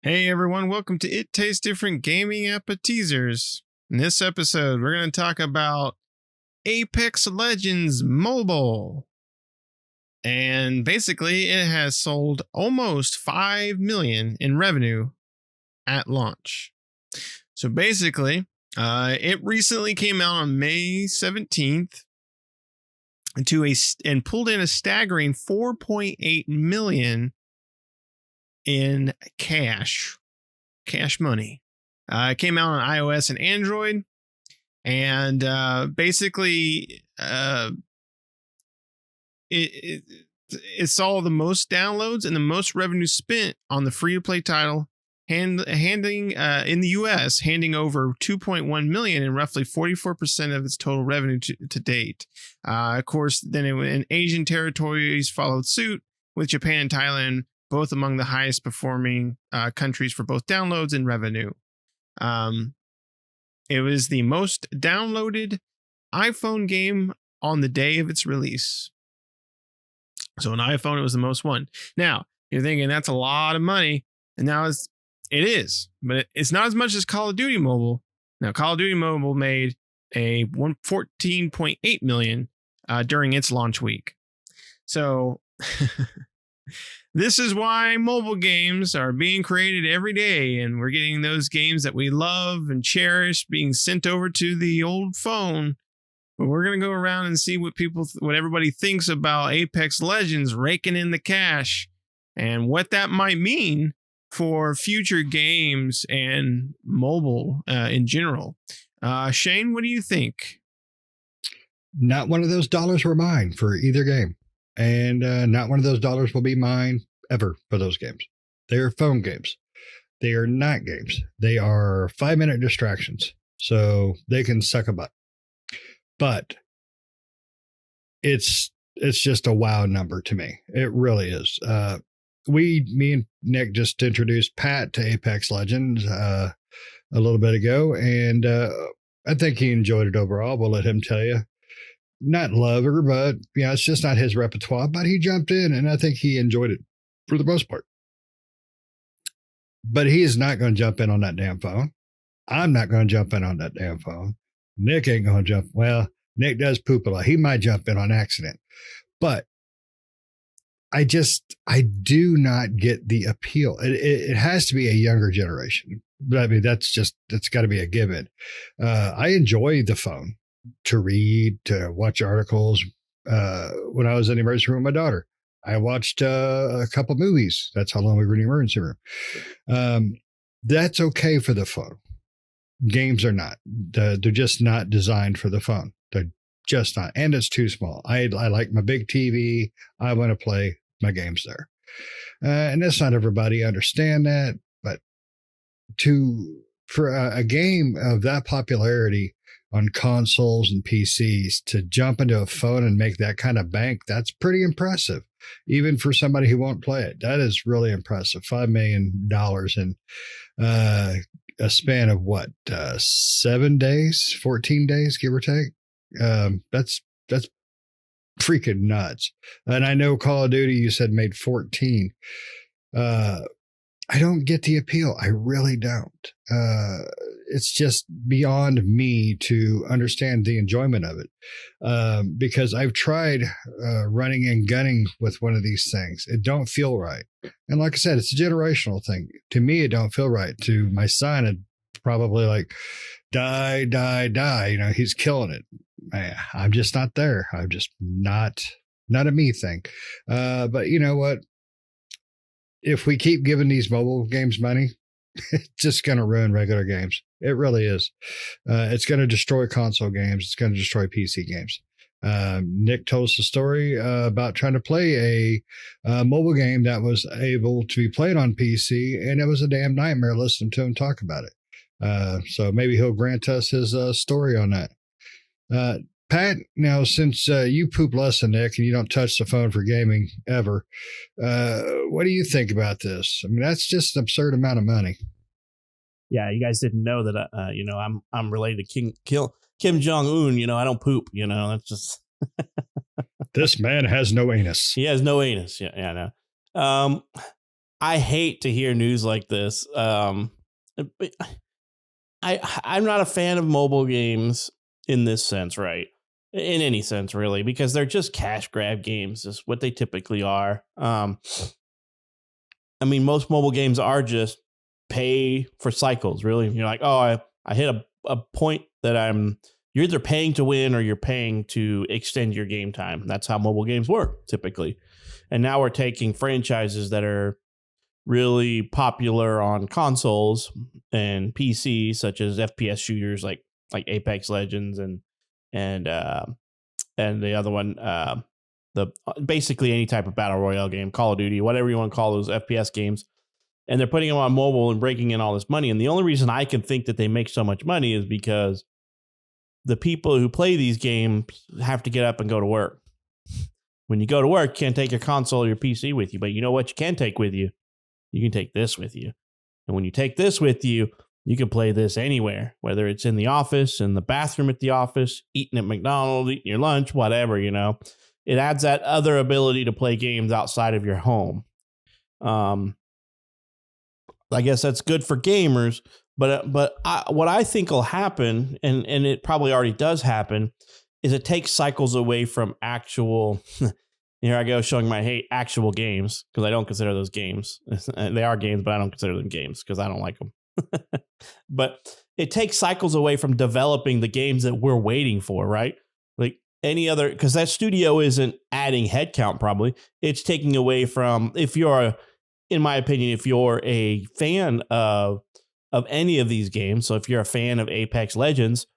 Hey everyone, welcome to It Tastes Different Gaming Appetizers. In this episode, we're going to talk about Apex Legends Mobile. And basically, it has sold almost 5 million in revenue at launch. So basically, it recently came out on May 17th and pulled in a staggering 4.8 million in cash money. It came out on iOS and Android, and basically it saw the most downloads and the most revenue spent on the free-to-play title, handing in the US, handing over 2.1 million and roughly 44% of its total revenue to date. Of course, then in Asian territories followed suit, with Japan and Thailand both among the highest performing countries for both downloads and revenue. It was the most downloaded iPhone game on the day of its release. So on iPhone, it was the most one. Now, you're thinking that's a lot of money. And now it is, but it's not as much as Call of Duty Mobile. Now, Call of Duty Mobile made a 14.8 million during its launch week. So this is why mobile games are being created every day, and we're getting those games that we love and cherish being sent over to the old phone. But we're going to go around and see what everybody thinks about Apex Legends raking in the cash and what that might mean for future games and mobile in general. Shane, what do you think? Not one of those dollars were mine for either game. And not one of those dollars will be mine ever for those games. They are phone games. They are not games. They are 5-minute distractions. So they can suck a butt. But it's just a wow number to me. It really is. Me and Nick just introduced Pat to Apex Legends a little bit ago. And I think he enjoyed it overall. We'll let him tell you. Not love her, but it's just not his repertoire. But he jumped in, and I think he enjoyed it for the most part. But he is not going to jump in on that damn phone. I'm not going to jump in on that damn phone. Nick ain't going to jump. Well, Nick does poop a lot. He might jump in on accident. But I do not get the appeal. It has to be a younger generation. But I mean, that's got to be a given. I enjoy the phone. To read, to watch articles. When I was in the emergency room with my daughter, I watched a couple movies. That's how long we were in the emergency room. That's okay for the phone. Games are not. They're just not designed for the phone. They're just not. And it's too small. I like my big TV. I want to play my games there. And that's not everybody understand that. But for a game of that popularity on consoles and PCs to jump into a phone and make that kind of bank, that's pretty impressive. Even for somebody who won't play it, that is really impressive. $5 million in a span of 7 days, 14 days, give or take. That's freaking nuts. And I know Call of Duty, you said made 14. I don't get the appeal. I really don't. It's just beyond me to understand the enjoyment of it. Because I've tried running and gunning with one of these things. It don't feel right. And like I said, it's a generational thing. To me, it don't feel right. To my son, it probably like die. He's killing it. Man, I'm just not there. I'm just not a me thing. But you know what? If we keep giving these mobile games money, it's just going to ruin regular games. It really is. It's going to destroy console games. It's going to destroy PC games. Nick told us a story about trying to play a mobile game that was able to be played on PC, and it was a damn nightmare listening to him talk about it. So maybe he'll grant us his story on that. Pat, now, since you poop less than Nick and you don't touch the phone for gaming ever, what do you think about this? I mean, that's just an absurd amount of money. Yeah, you guys didn't know that, I'm related to Kim Jong-un. I don't poop, that's just. This man has no anus. He has no anus. Yeah, I know. I hate to hear news like this. But I'm not a fan of mobile games in this sense, right? In any sense, really, because they're just cash grab games, is what they typically are. I mean, most mobile games are just pay for cycles, really. You're like, oh, I hit a point that you're either paying to win or you're paying to extend your game time. That's how mobile games work typically. And now we're taking franchises that are really popular on consoles and PC, such as FPS shooters like Apex Legends and the other one, the basically any type of battle royale game, Call of Duty, whatever you want to call those FPS games, and they're putting them on mobile and breaking in all this money. And the only reason I can think that they make so much money is because the people who play these games have to get up and go to work. When you go to work, you can't take your console or your PC with you, but you know what you can take with you? You can take this with you. And when you take this with you, you can play this anywhere, whether it's in the office, in the bathroom at the office, eating at McDonald's, eating your lunch, whatever, you know. It adds that other ability to play games outside of your home. I guess that's good for gamers, but what I think will happen, and it probably already does happen, is it takes cycles away from actual. Here I go showing my hate actual games, because I don't consider those games. They are games, but I don't consider them games because I don't like them. But it takes cycles away from developing the games that we're waiting for, right? Like any other, because that studio isn't adding headcount probably. It's taking away from, in my opinion, if you're a fan of any of these games, so if you're a fan of Apex Legends,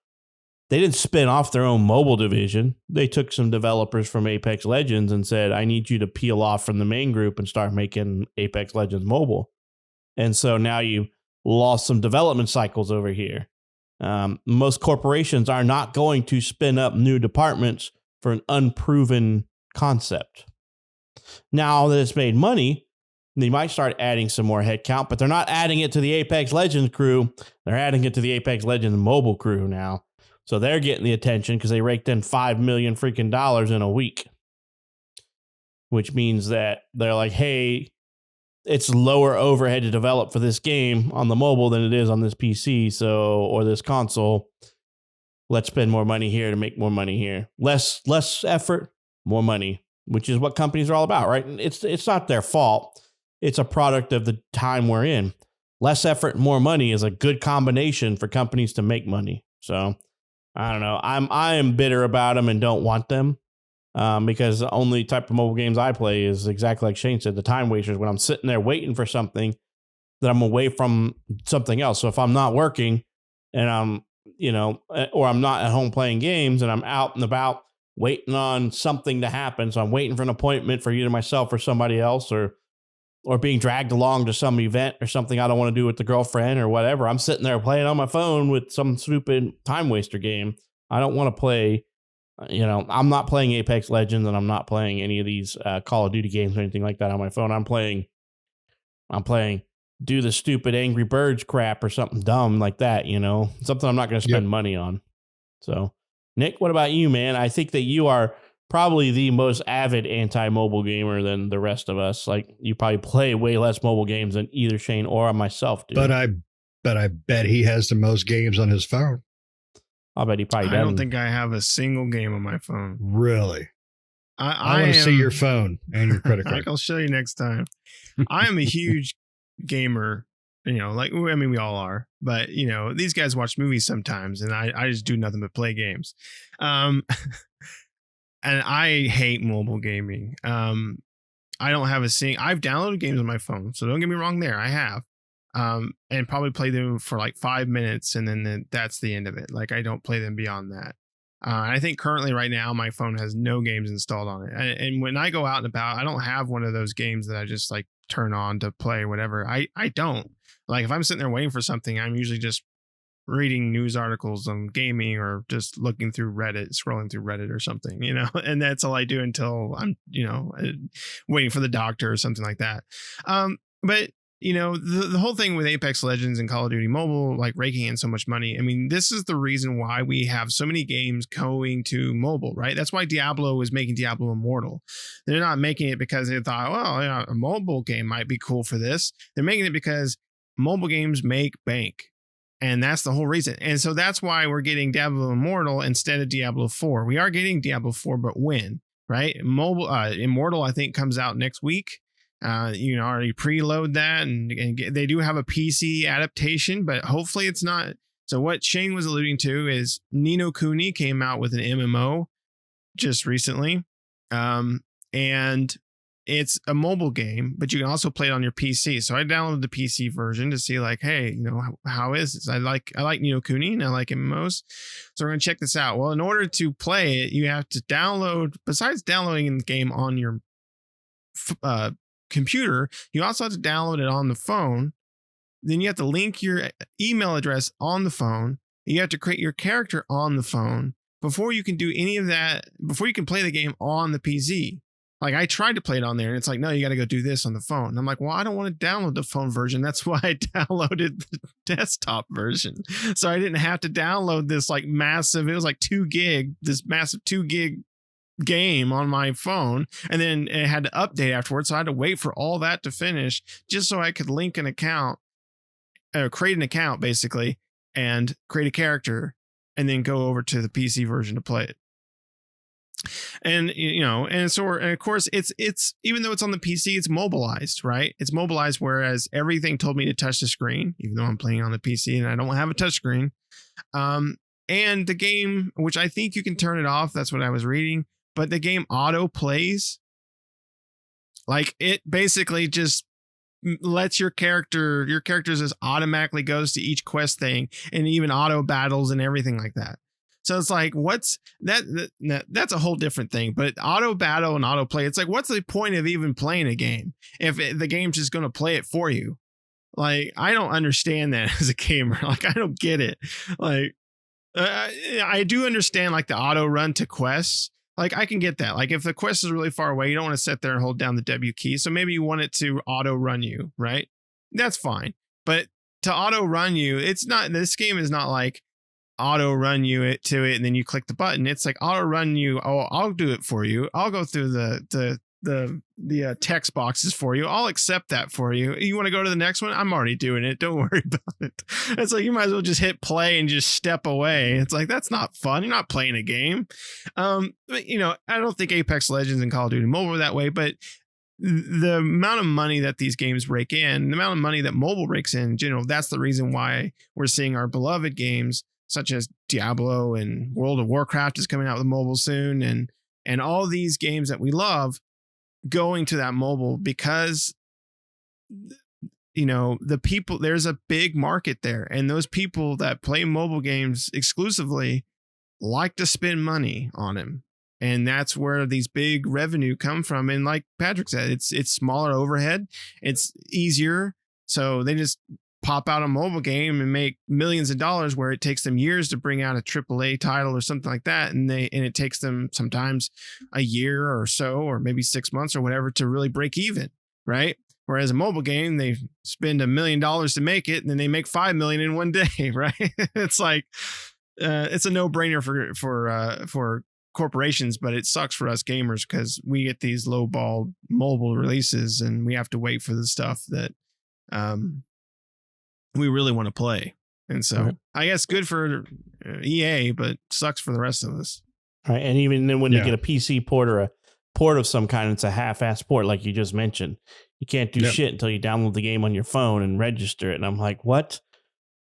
they didn't spin off their own mobile division. They took some developers from Apex Legends and said, I need you to peel off from the main group and start making Apex Legends mobile. And so now you lost some development cycles over here. Most corporations are not going to spin up new departments for an unproven concept. Now that it's made money, they might start adding some more headcount, but they're not adding it to the Apex Legends crew. They're adding it to the Apex Legends mobile crew now. So they're getting the attention because they raked in $5 million freaking dollars in a week, which means that they're like, hey, it's lower overhead to develop for this game on the mobile than it is on this PC, or this console. Let's spend more money here to make more money here. Less effort, more money, which is what companies are all about, right? It's not their fault. It's a product of the time we're in. Less effort, more money is a good combination for companies to make money. So I don't know. I am bitter about them and don't want them because the only type of mobile games I play is exactly like Shane said, the time wasters, when I'm sitting there waiting for something that I'm away from something else. So if I'm not working and I'm, or I'm not at home playing games and I'm out and about waiting on something to happen. So I'm waiting for an appointment for either myself or somebody else, or being dragged along to some event or something I don't want to do with the girlfriend or whatever. I'm sitting there playing on my phone with some stupid time waster game. I don't want to play, I'm not playing Apex Legends, and I'm not playing any of these Call of Duty games or anything like that on my phone. I'm playing do the stupid Angry Birds crap or something dumb like that, something I'm not going to spend money on. So Nick, what about you, man? I think that you are probably the most avid anti-mobile gamer than the rest of us. Like, you probably play way less mobile games than either Shane or myself do. But I bet he has the most games on his phone. I bet he probably doesn't. I don't think I have a single game on my phone. Really? I want to see your phone and your credit card. I'll show you next time. I am a huge gamer, we all are, but these guys watch movies sometimes, and I just do nothing but play games. And I hate mobile gaming. I don't have I've downloaded games on my phone, so don't get me wrong there. I have. And probably play them for like 5 minutes, and then that's the end of it. Like, I don't play them beyond that. I think currently right now my phone has no games installed on it. And when I go out and about, I don't have one of those games that I just like turn on to play whatever. I don't. Like, if I'm sitting there waiting for something, I'm usually just reading news articles on gaming, or just looking through Reddit, scrolling through Reddit or something, and that's all I do until I'm, waiting for the doctor or something like that. But the whole thing with Apex Legends and Call of Duty Mobile, like raking in so much money. I mean, this is the reason why we have so many games going to mobile, right? That's why Diablo is making Diablo Immortal. They're not making it because they thought, well, yeah, a mobile game might be cool for this. They're making it because mobile games make bank. And that's the whole reason. And so that's why we're getting Diablo Immortal instead of Diablo 4. We are getting Diablo 4, but when, right? Mobile Immortal, I think, comes out next week. Already preload that, and they do have a PC adaptation, but hopefully it's not. So what Shane was alluding to is Ni no Kuni came out with an MMO just recently. And it's a mobile game, but you can also play it on your PC. So I downloaded the PC version to see like, hey, how is this? I like Ni no Kuni and I like MMOs. So we're going to check this out. Well, in order to play it, you have to download, besides downloading the game on your computer, you also have to download it on the phone. Then you have to link your email address on the phone. You have to create your character on the phone before you can do any of that, before you can play the game on the PC. Like I tried to play it on there and it's like, no, you got to go do this on the phone. And I'm like, well, I don't want to download the phone version. That's why I downloaded the desktop version. So I didn't have to download this like massive, it was like 2 gig, this massive 2 gig game on my phone. And then it had to update afterwards. So I had to wait for all that to finish just so I could link an account, create an account basically, and create a character and then go over to the PC version to play it. And and of course it's even though it's on the PC, it's mobilized, right? It's mobilized, whereas everything told me to touch the screen, even though I'm playing on the PC and I don't have a touch screen. And the game, which I think you can turn it off, that's what I was reading, but the game auto plays. Like it basically just lets your characters just automatically goes to each quest thing and even auto battles and everything like that. So it's like, what's that? That's a whole different thing. But auto battle and auto play, it's like, what's the point of even playing a game if the game's just going to play it for you? Like, I don't understand that as a gamer. Like, I don't get it. Like, I do understand like the auto run to quests. Like, I can get that. Like, if the quest is really far away, you don't want to sit there and hold down the W key. So maybe you want it to auto run you, right? That's fine. But to auto run you, this game is not like auto run you to it and then you click the button. It's like auto run you. Oh, I'll do it for you. I'll go through the text boxes for you. I'll accept that for you. You want to go to the next one? I'm already doing it. Don't worry about it. It's like, you might as well just hit play and just step away. It's like, that's not fun. You're not playing a game. But, I don't think Apex Legends and Call of Duty Mobile are that way, but the amount of money that these games rake in, the amount of money that mobile rakes in general, that's the reason why we're seeing our beloved games such as Diablo and World of Warcraft is coming out with mobile soon, and all these games that we love going to that mobile, because the people, there's a big market there, and those people that play mobile games exclusively like to spend money on them, and that's where these big revenue come from. And like Patrick said, it's smaller overhead, it's easier, so they just pop out a mobile game and make millions of dollars, where it takes them years to bring out a AAA title or something like that. And it takes them sometimes a year or so, or maybe 6 months or whatever, to really break even. Right. Whereas a mobile game, they spend $1 million to make it, and then they make 5 million in one day. Right. It's like, it's a no brainer for corporations, but it sucks for us gamers because we get these low ball mobile releases and we have to wait for the stuff that, we really want to play. And so I guess good for EA, but sucks for the rest of us. Right. And even then when you get a PC port or a port of some kind, it's a half-assed port, like you just mentioned. You can't do shit until you download the game on your phone and register it. And I'm like, what?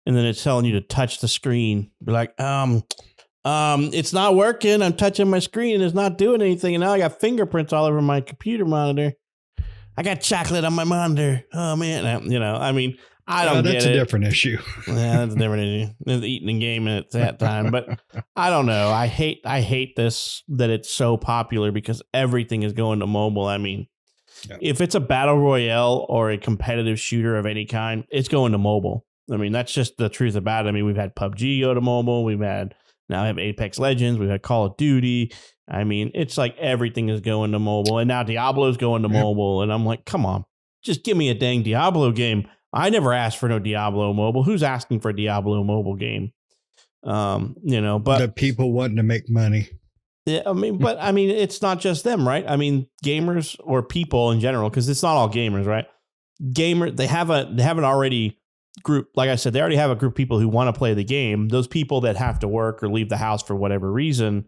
And then it's telling you to touch the screen. Be like, it's not working. I'm touching my screen and it's not doing anything. And now I got fingerprints all over my computer monitor. I got chocolate on my monitor. Oh man. I don't get it. That's a different issue. Yeah, that's a different issue. It's eating a game at that time. But I don't know. I hate this, that it's so popular, because everything is going to mobile. I mean, if it's a battle royale or a competitive shooter of any kind, it's going to mobile. I mean, that's just the truth about it. I mean, we've had PUBG go to mobile. Now we have Apex Legends. We've had Call of Duty. I mean, it's like everything is going to mobile. And now Diablo's going to mobile. And I'm like, come on. just give me a dang Diablo game. I never asked for no Diablo mobile. Who's asking for a Diablo mobile game? But the people wanting to make money. Yeah, I mean, it's not just them, right? I mean, gamers or people in general, because it's not all gamers, right? They have an already group. Like I said, they already have a group of people who want to play the game. Those people that have to work or leave the house for whatever reason,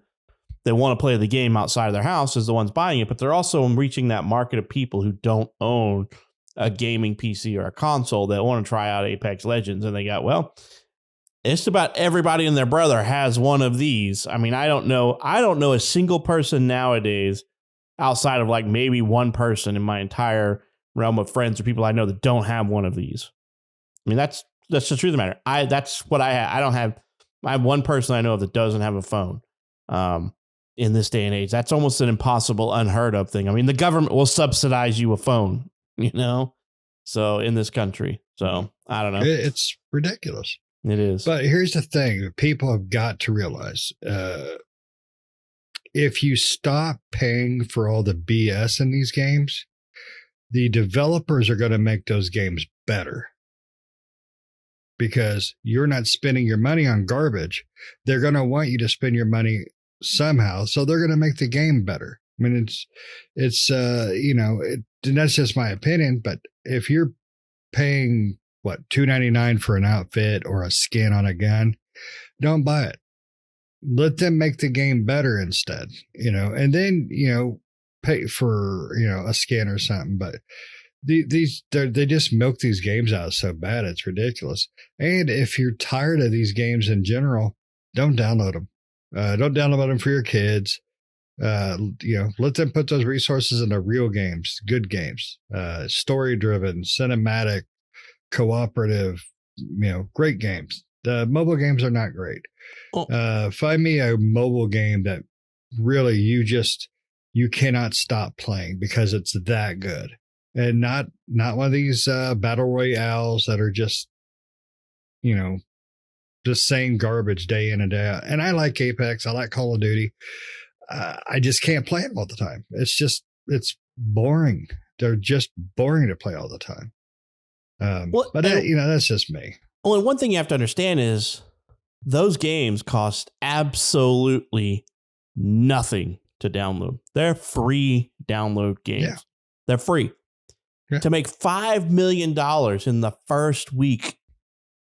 they want to play the game outside of their house is the ones buying it. But they're also reaching that market of people who don't own a gaming PC or a console that want to try out Apex Legends. And they got, well, just about everybody and their brother has one of these. I mean, I don't know a single person nowadays outside of like maybe one person in my entire realm of friends or people I know that don't have one of these. I mean, that's the truth of the matter. That's what I have. I have one person I know of that doesn't have a phone. In this day and age, that's almost an impossible, unheard of thing. I mean, the government will subsidize you a phone, so in this country. So I don't know. It's ridiculous. It is. But here's the thing. People have got to realize if you stop paying for all the BS in these games, the developers are going to make those games better. Because you're not spending your money on garbage. They're going to want you to spend your money somehow. So they're going to make the game better. I mean, it's and that's just my opinion. But if you're paying $2.99 for an outfit or a skin on a gun, don't buy it. Let them make the game better instead, and then, pay for, a skin or something. But they just milk these games out so bad. It's ridiculous. And if you're tired of these games in general, don't download them. Don't download them for your kids. Let them put those resources into real games, good games, story driven, cinematic, cooperative, great games. The mobile games are not great. Find me a mobile game that really you cannot stop playing because it's that good, and not one of these battle royales that are just the same garbage day in and day out. And I like Apex, I like Call of Duty. I just can't play them all the time. It's boring. They're just boring to play all the time. That's just me. Well, and one thing you have to understand is those games cost absolutely nothing to download. They're free download games. Yeah. They're free. Yeah. To make $5 million in the first week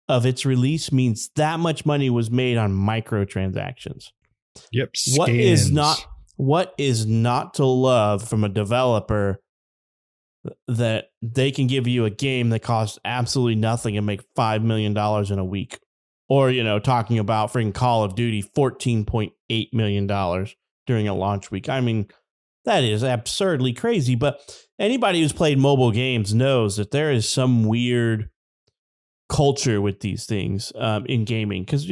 of its release means that much money was made on microtransactions. Yep. What is not to love from a developer that they can give you a game that costs absolutely nothing and make $5 million in a week? Or, talking about freaking Call of Duty, $14.8 million during a launch week. I mean, that is absurdly crazy. But anybody who's played mobile games knows that there is some weird culture with these things in gaming. Because,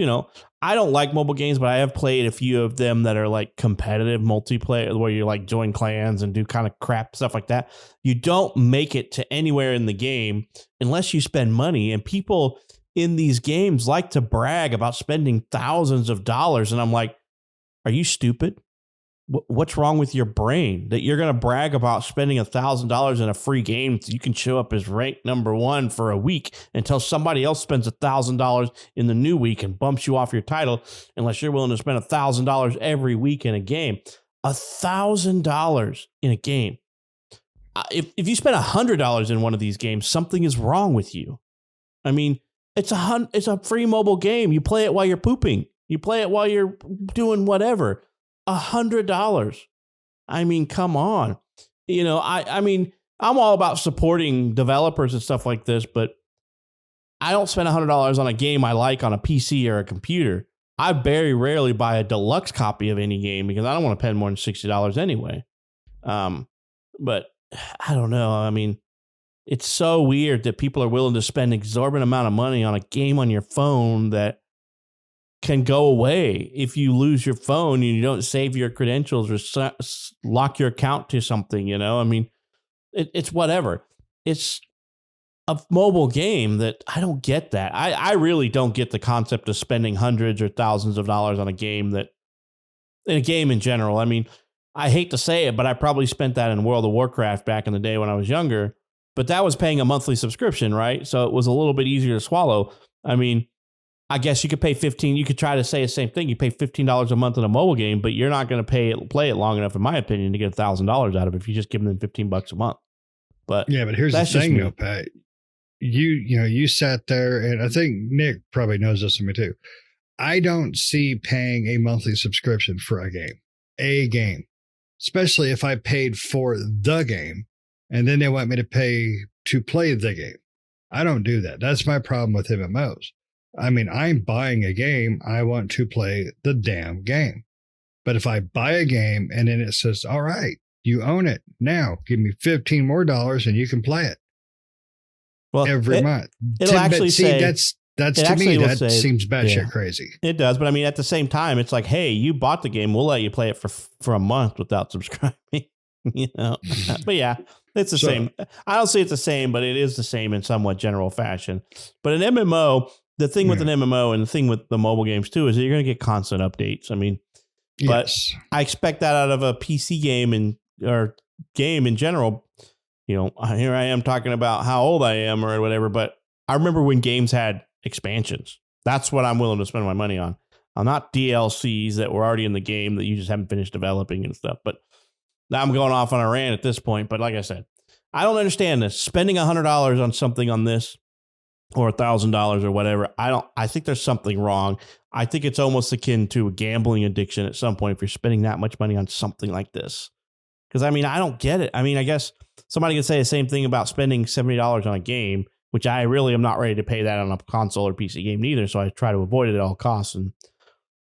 I don't like mobile games, but I have played a few of them that are like competitive multiplayer where you like join clans and do kind of crap stuff like that. You don't make it to anywhere in the game unless you spend money. And people in these games like to brag about spending thousands of dollars. And I'm like, are you stupid? What's wrong with your brain that you're going to brag about spending $1,000 in a free game so you can show up as ranked number 1 for a week until somebody else spends $1,000 in the new week and bumps you off your title, unless you're willing to spend $1,000 every week in a game. $1,000 in a game. If you spend $100 in one of these games, something is wrong with you. I mean, it's a free mobile game. You play it while you're pooping. You play it while you're doing whatever. $100. I mean, come on. I mean, I'm all about supporting developers and stuff like this, but I don't spend $100 on a game I like on a PC or a computer. I very rarely buy a deluxe copy of any game because I don't want to spend more than $60 anyway. But I don't know. I mean, it's so weird that people are willing to spend exorbitant amount of money on a game on your phone that can go away if you lose your phone and you don't save your credentials or lock your account to something, I mean, it's whatever. It's a mobile game that I don't get that. I really don't get the concept of spending hundreds or thousands of dollars on a game in general. I mean, I hate to say it, but I probably spent that in World of Warcraft back in the day when I was younger. but that was paying a monthly subscription, right? So it was a little bit easier to swallow. I mean, I guess you could pay you could try to say the same thing. You pay $15 a month in a mobile game, but you're not going to play it long enough, in my opinion, to get $1,000 out of it if you just give them $15 a month. But yeah, but here's the thing though, Pat. You sat there, and I think Nick probably knows this of me too. I don't see paying a monthly subscription for a game, especially if I paid for the game and then they want me to pay to play the game. I don't do that. That's my problem with MMOs. I mean, I'm buying a game. I want to play the damn game. But if I buy a game and then it says, all right, you own it now, give me $15 more and you can play it. Well, every month. It'll actually say that's to me, that seems batshit crazy. It does. But I mean, at the same time, it's like, hey, you bought the game. We'll let you play it for a month without subscribing. But yeah, it's the same. I don't say it's the same, but it is the same in somewhat general fashion. But an MMO, the thing with an MMO and the thing with the mobile games too, is that you're going to get constant updates. I mean, but I expect that out of a PC game or game in general. Here I am talking about how old I am or whatever, but I remember when games had expansions. That's what I'm willing to spend my money on. Not DLCs that were already in the game that you just haven't finished developing and stuff. But now I'm going off on a rant at this point. But like I said, I don't understand this. Spending $100 on something on this or $1,000 or whatever. I think there's something wrong. I think it's almost akin to a gambling addiction at some point if you're spending that much money on something like this. Because, I mean, I don't get it. I mean, I guess somebody could say the same thing about spending $70 on a game, which I really am not ready to pay that on a console or PC game neither. So I try to avoid it at all costs. And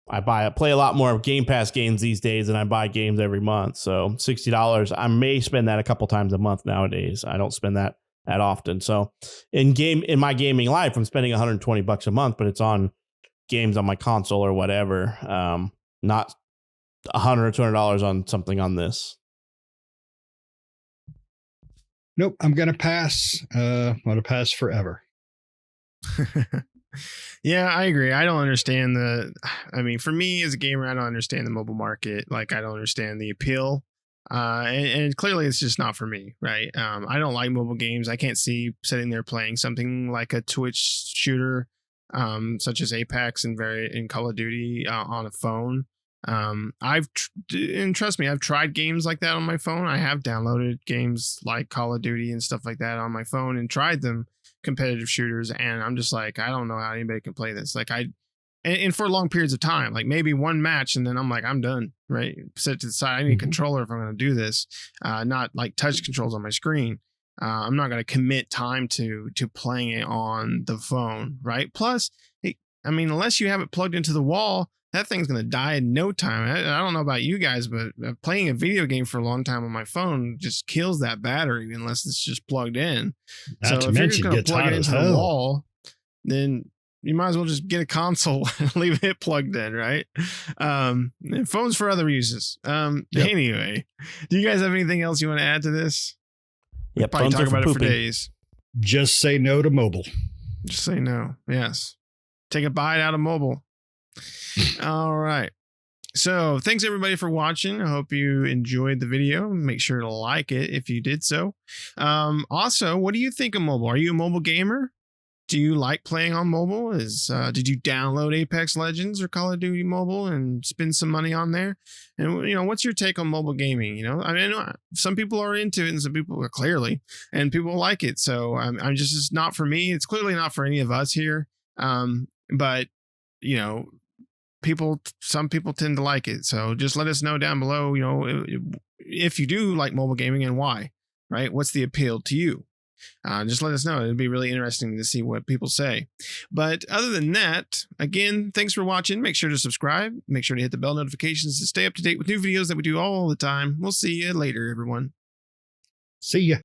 I play a lot more Game Pass games these days than I buy games every month. So $60, I may spend that a couple times a month nowadays. I don't spend that often. So in my gaming life, I'm spending $120 a month, but it's on games on my console or whatever. Not $100 or $200 on something on this. Nope, I'm going to pass. I'm going to pass forever. Yeah, I agree. I don't understand for me as a gamer, I don't understand the mobile market. Like, I don't understand the appeal. And clearly it's just not for me, right? I don't like mobile games. I can't see sitting there playing something like a Twitch shooter, such as Apex and Call of Duty on a phone. And trust me, I've tried games like that on my phone. I have downloaded games like Call of Duty and stuff like that on my phone and tried them, competitive shooters, and I'm just like, I don't know how anybody can play this. Like, and for long periods of time, like maybe one match, and then I'm like, I'm done, right? Set to the side. I need a controller if I'm going to do this, not like touch controls on my screen. I'm not going to commit time to playing it on the phone, right? Plus, unless you have it plugged into the wall, that thing's going to die in no time. I don't know about you guys, but playing a video game for a long time on my phone just kills that battery unless it's just plugged in. Not to mention, it gets hot as hell. The wall, then you might as well just get a console and leave it plugged in, right? Phones for other uses. Anyway, do you guys have anything else you want to add to this? Yeah, probably talk about it for days. Just say no to mobile. Just say no. Yes. Take a bite out of mobile. All right. So thanks everybody for watching. I hope you enjoyed the video. Make sure to like it if you did so. Also, what do you think of mobile? Are you a mobile gamer? Do you like playing on mobile? Did you download Apex Legends or Call of Duty Mobile and spend some money on there? And what's your take on mobile gaming? I know some people are into it and some people are clearly, and people like it. So I'm just, it's not for me. It's clearly not for any of us here. But some people tend to like it. So just let us know down below, if you do like mobile gaming and why, right? What's the appeal to you? Just let us know. It'd be really interesting to see what people say. But other than that, again, thanks for watching. Make sure to subscribe. Make sure to hit the bell notifications to stay up to date with new videos that we do all the time. We'll see you later, everyone. See ya.